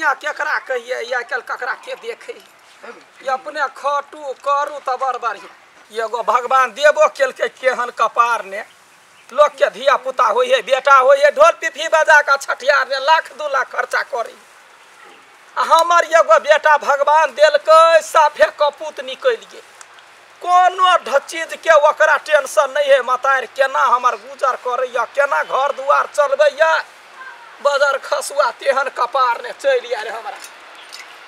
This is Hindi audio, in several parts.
दुनिया केकरा कहिए या कल ककरा के देखे ये अपने खटू करू त बड़ बढ़िया एगो भगवान देबो केलके केहन कपार ने लोग के धिया पुता होई है बेटा होई है ढोल पिपी बजा के छठियार ने लाख 2 लाख खर्चा करी हमर एगो बेटा भगवान देलकै साफे कपूत निकल गे कोनो चीज के ओकरा टेंशन नहीं है मतार केना हमर गुजर करैया केना घर दुआर चलबैया बाजार खसुआ तेहन कपार ने चल आए हमरा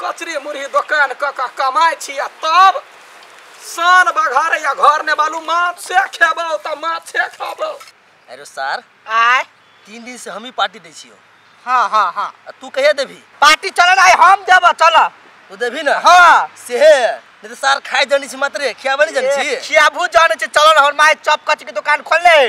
कचरी मुरही दुकान क कमाई छिया तब सान बघारे या घर ने बालू माछ से खेबो त माछ से खाबो अरे सर आय 3 दिन से हम ही पार्टी दै छियो हाँ तू कहिया देभी पार्टी चल ना हम देब चल तू देभी ना हाँ से नहीं तो सर खाए जानी छी मात्रे खियाबे नहीं जानी छी खियाबू जाने छी चल ना हमर माय चप कच के दुकान खोल ले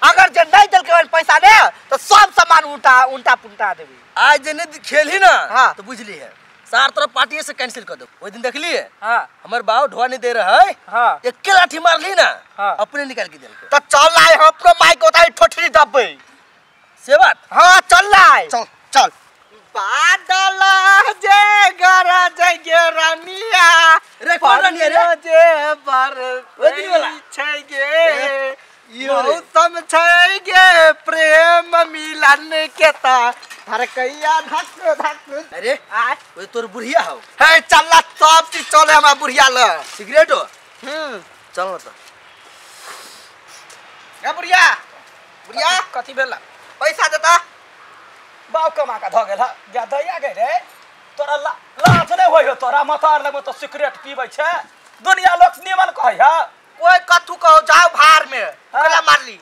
अगर जे नहीं देल के पैसा दे तो सब सामान उल्टा पुल्टा देबी आज जे नहीं खेली ना हाँ। तो बुझली है सार तरफ पार्टी से कैंसिल कर दो वो दिन देख लिए हाँ हमर बाव ढोआ नहीं दे रहा है हाँ एक लाठी मार ली ना हाँ। अपने निकाल के देल तो चल लाए हमको माइक होता ठोठरी दबे से बात हाँ चल लाए चल चल बादल जे गरज गे रानिया रे कौन रानिया रे जे बर ओदी वाला छै गे मौसम छै गे प्रेम मिलन के ता धड़कैया धक धक अरे आय वो तोर बुढ़िया हो हे चलला सब चीज चले हमरा बुढ़िया ल सिगरेट हो चल ना तो ए बुढ़िया कथी भेला पैसा देता बाव कमा का ध गेल जा दैया गे रे तोरा लाज नहीं होय हो तोरा मतार लगे तो सिगरेट पीबै छै दुनिया लोग निमन कहै है कोई कथु कहो जाओ भार में गला मार ली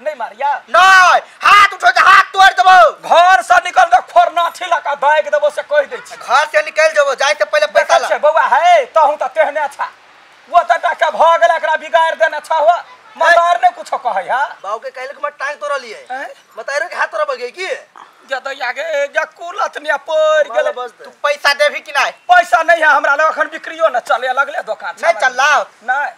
नहीं मारिया नहीं हाथ उठो हाथ तोड़ देबो घर से निकल के फोरना ठिलका दाग देबो से कह दै छी घर से निकल जेबो जाय से पहले पैसा ला छै बौआ है तहु त तेहने छा वो त टाका भ गेल एकरा बिगाड़ देने छ हो मतार ने कुछो कहै है बाव के कहले के मत टांग तोड़ लिए बताइरो के हाथ तोड़ बगे की जदैया गे जकुलत ने पड़ गेल तू पैसा देभी कि नहीं पैसा नहीं है हमरा लग अखन बिक्रियो न चले लगले दुकान नहीं चल लाओ नहीं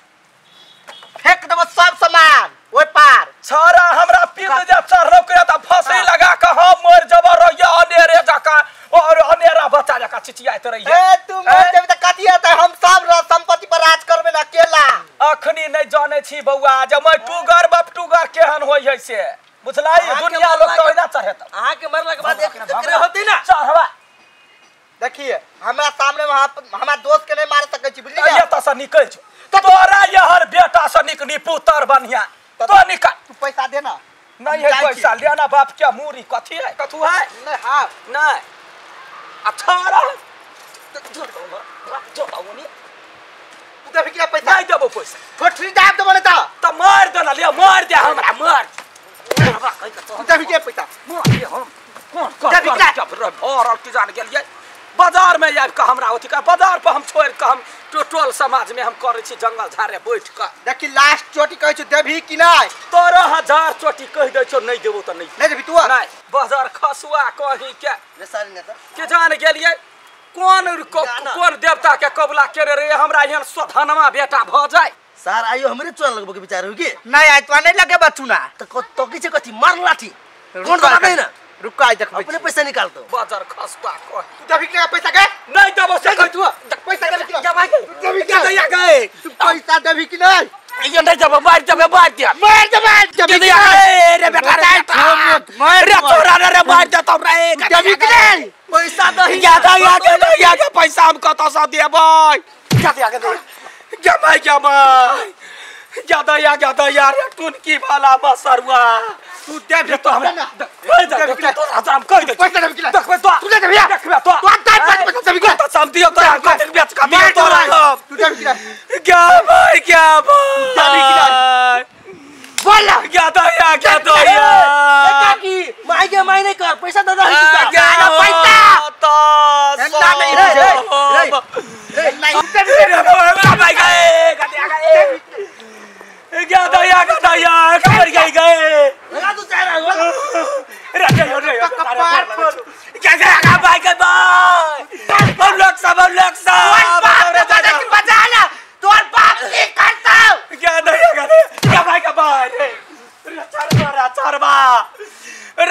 फेंक देबो सब सामान ओइ पार छोरा हमरा पीत जे चढ़लो के त फसई लगा के हम मर जब रहिया अनेरे जका और अनेरा बच्चा जका चिचियात रहिए ए तू मर जेबे त कथि हेतै हम सब संपत्ति पर राज करबे ना अकेला अखनी नहीं जाने छी बौआ जब मैं टूगर बपटूगर केहन होय है से बुझलाई दुनिया लोग तो ओइना चाहत आहा के मरला के बाद एक करे होती ना चढ़वा देखिए हमरा सामने वहां हमरा दोस्त के नहीं मार सकै छी बुझलिए ये त से निकल छ तोरा यहर बेटा से निकनी पुत्र बनिया तो निकल तू पैसा दे ना नहीं है पैसा लेना बाप क्या मूरी कथी है कथु है नहीं हां नहीं अठारह जो बावनी तू देबी कि पैसा नहीं देबो पैसा ठोठरी दाब देबो ना त मार दे ना ले मार दे हमरा मार तू देबी कि पैसा मार दे हम कौन और की जान गेलिए बाजार में आबि के हमरा ओथी का बाजार पर हम छोड़ के हम टोटल समाज में हम करे छी जंगल झाड़े बैठ के देखी लास्ट चोटी कहै छ देबी कि नहीं 13000 चोटी कह दे छो नहीं देबो त नहीं देबी तू नहीं बाजार खसुआ कही के रे सारी ने के जान गेलिए कौन देवता के कबला करे रे हमरा एहन स्वधनमा बेटा भ जाय सर आइयो हमरे चोर लगबो के विचार हो की नहीं आइ तो नहीं लगे बचुना तो की छे कथी मार लाठी कौन बता दे ना रुक आइ देखबै अपने पैसा निकाल तो बाजार खसुआ कह तू देबी कि पैसा के नहीं देबो से कह तू पैसा देबी कि जा भाई देबी क्या दैया गए तू पैसा देबी कि नहीं ये नहीं जब बाहर जब बाहर दिया मार दे के दैया रे बेटा रे तोरा रे बाहर जा तो रे देबी कि नहीं पैसा नहीं या दैया के पैसा हम कत से देबै क्या दैया के दे क्या भाई क्या दैया रे टुनकी वाला बसरुआ तू देबे तो हमरा तो हम कह दे पैसा देबी कि नहीं देखबे तो तू देबी देखबे तो तू पैसा देबी कि तो शांति हो तो हम कह दे बेच का मार तो तू देबी कि नहीं क्या भाई देबी कि नहीं बोल क्या दैया काकी माई के माई नहीं कर पैसा दादा क्या पैसा तो ना नहीं रे नहीं भाई गए क्या दैया कर गए लगा तू चाह रहा हो रे क्या जाएगा भाई के भाई हम लोग सब बचा ना तोर बाप की करता क्या दैया क्या भाई का भाई रे चरबा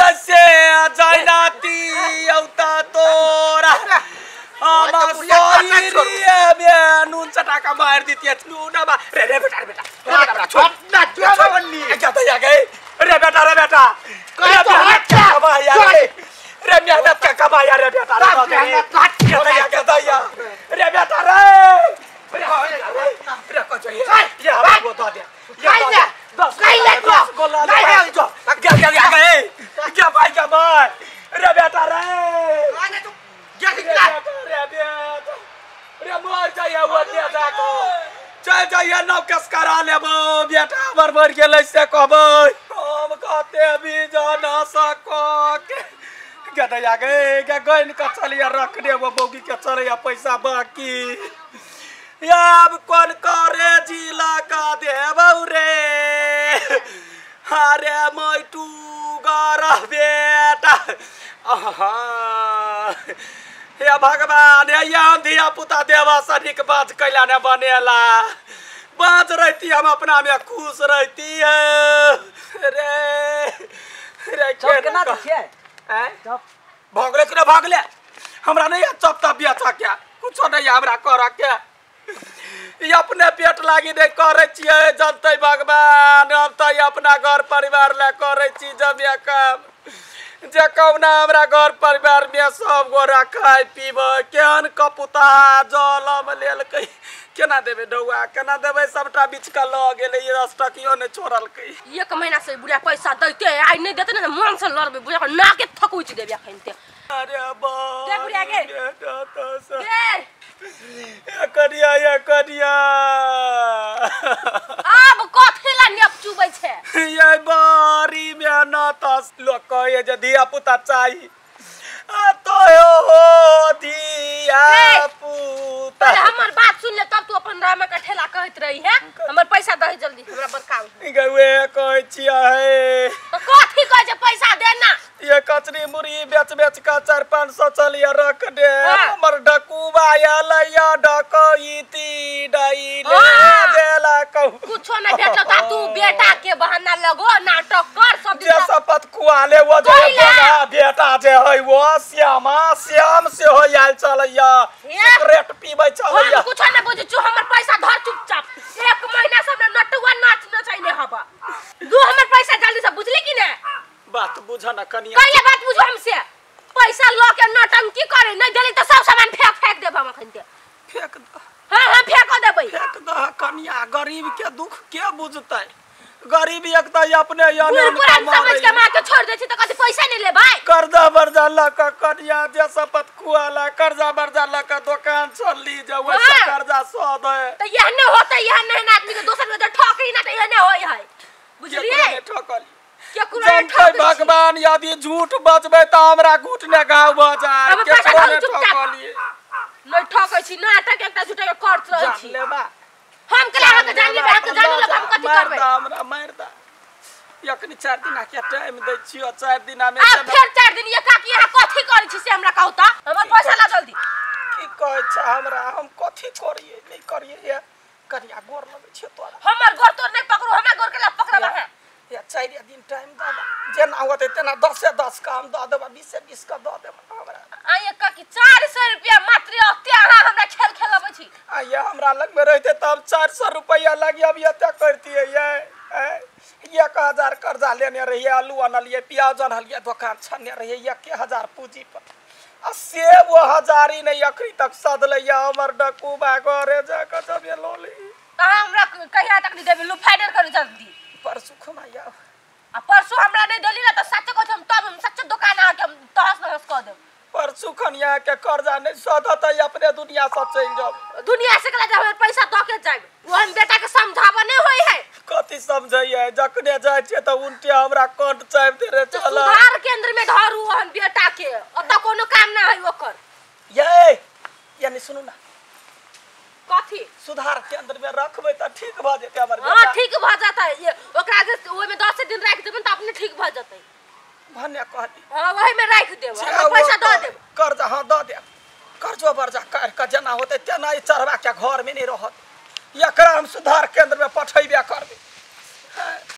रसे जाइनाती औता तोरा सोई रे नून चटा का मार देती है नून बा रे बेटा छोड़ ना जो बन्नी क्या तो या गए रे बेटा कमाया रे मेहनत का कमाया रे बेटा रे बेटा रे को चाहिए ये हमारा वो दो दे क्या भाई रे बेटा रे मोर चाहिए वो दे जाको चाहिए नौ कस करा ले बेटा मर गेल से कहबै हम कहते भी जाना सको क्या तो आ गए क्या गइन का चलिए रख दे वो बोगी के चले पैसा बाकी अब कौन करे जिला का देबौ रे अरे मैटू गर बेटा हे भगवान ये धिया पुता देवा सनिक बात कैला ने बनेला बाज रहती हम अपना में खुश रहती है रे केना छियै भगले कि भगले हमरा नहीं चप तप बेचा क्या कुछ नहीं हमरा कर के ये अपने पेट लागी नहीं करे छियै जनते भगवान हम तो अपना घर परिवार ला करे छी जब ये काम जे कौना हमरा घर परिवार में सब गोरा खाए पीबे केहन कपुता जलम लेल केना देबे ढौआ केना देबे सबटा बीच का ल गेले ये 10 टकियो ने छोड़ल के एक महीना से बुढ़िया पैसा दैते आई नहीं देते ना मन से लड़बे बुढ़िया ना के थकुच देबे अखनते अरे बा दे बुढ़िया के दे ये करिया अब कथि ला नेप चुबै छे ये बारी मेहनत लोग कहे जे धिया पुता चाहिए तो हो धिया पुता हमर बात सुन ले तब तू अपन राम का ठेला कहत रही है हमर पैसा दही जल्दी हमरा बरकाऊ गवे कहै छियै तो कथि कह जे पैसा देना ये कचरी मुरी बेच का 4-500 चलिए रख दे हमर डकुबा आयल या डकईती डईले देला कहू कुछो नहीं भेटलो ता तू बेटा के बहाना लगो नाटक कर सब जे शपथ खुआले वो जे बना बेटा जे है वो श्याम से हो आयल चलैया सिगरेट पीबै चलैया कुछ नहीं बुझ छु हमर पैसा धर चुपचाप एक महीना से हमरा नटुआ नाच नचाइले हबा दू हमर पैसा जल्दी से बुझली कि ने बात बुझा ना कनिया कइले बात बुझो हमसे पैसा ल के नटंकी करे नहीं देली तो सब सामान फेंक देब हम अखनते फेंक द हां फेंक देबै फेंक द कनिया गरीब के दुख के बुझतै गरीबी एक त अपने याने समझ के मां के छोड़ दे छी त कथि पैसा नहीं ले भाई कर्जा बर्जा ल क कनिया जे शपथ खुआला कर्जा बर्जा ल क दुकान चली जाऊ से कर्जा सो दे त यहने होतै यहने आदमी के दोसर में ठोकरी ना त यहने होय है बुझलिए ठोकली जनते भगवान यदि झूठ बजबे त हमरा घुटने घाव भ जाय केकरो ने ठोकली नहीं ठोकै छी नाटक एकटा झूठे के करत रहै छी लेबा हम के लाग जानी बा के जानी ल हम कथि करबै हमरा मार द यकनी 4 दिन के टाइम दै छियो 4 दिन में आ फिर 4 दिन ये काकी यहां कथि करै छी से हमरा कहू त हमर पैसा ला जल्दी की कहै छ हमरा हम कथि करिए नहीं करिए ये कनिया गोर लगै छ तोरा हमर गोर तोर नहीं पकड़ू हमरा गोर के ला पकड़बा है या 4 दिन टाइम द जेना होते तेना 10 से 10 काम द देबा 20 से 20 का द देबा हमरा आय काकी 400 रुपया मात्र अत्ते अहाँ हमरा खेल खेलबै छी आय हमरा लग में रहते तब 400 रुपया लगी अब ये करती है ये 1000 कर्जा लेने रहिए आलू अनलिए प्याज अनलिए दुकान छन्ने रहिए 1000 पूंजी पर आ से वो 1000 ही नहीं अखरी तक सदलैया हमर डकुबा घरे जाके जब ये लोली हमरा कहिया तक नहीं देबे लो फाइनल कर जल्दी परसु खमाया आ परसु हमरा नहीं देली ना त सच्चे कहम तब हम सच्चे दुकान आके हम तहस नहस क देब परसु खनिया के कर्जा नहीं सदत अपने दुनिया से चल जाब दुनिया से कला हमर पैसा द के जाब वो हम बेटा के समझाबे नहीं होई है कथि समझैए जखने जाय छे त उनटे हमरा कंठ चाप दे रे चल सुधार केंद्र में धरू हम बेटा के अत कोनो काम ना है ओकर ये यानी सुनु ना कथि सुधार केंद्र में रखबे त ठीक भ जेते हमर हां ठीक भ जाता है ये ओकरा जे ओय में 10 दिन राख देबन त अपने ठीक भ जाते भने कहती हां वही में राख देब हम पैसा द देब कर्जा हां द दे कर्जो बर्जा कर क जना होते तेना ई चरवा के घर में नहीं रहत एकरा हम सुधार केंद्र में पठा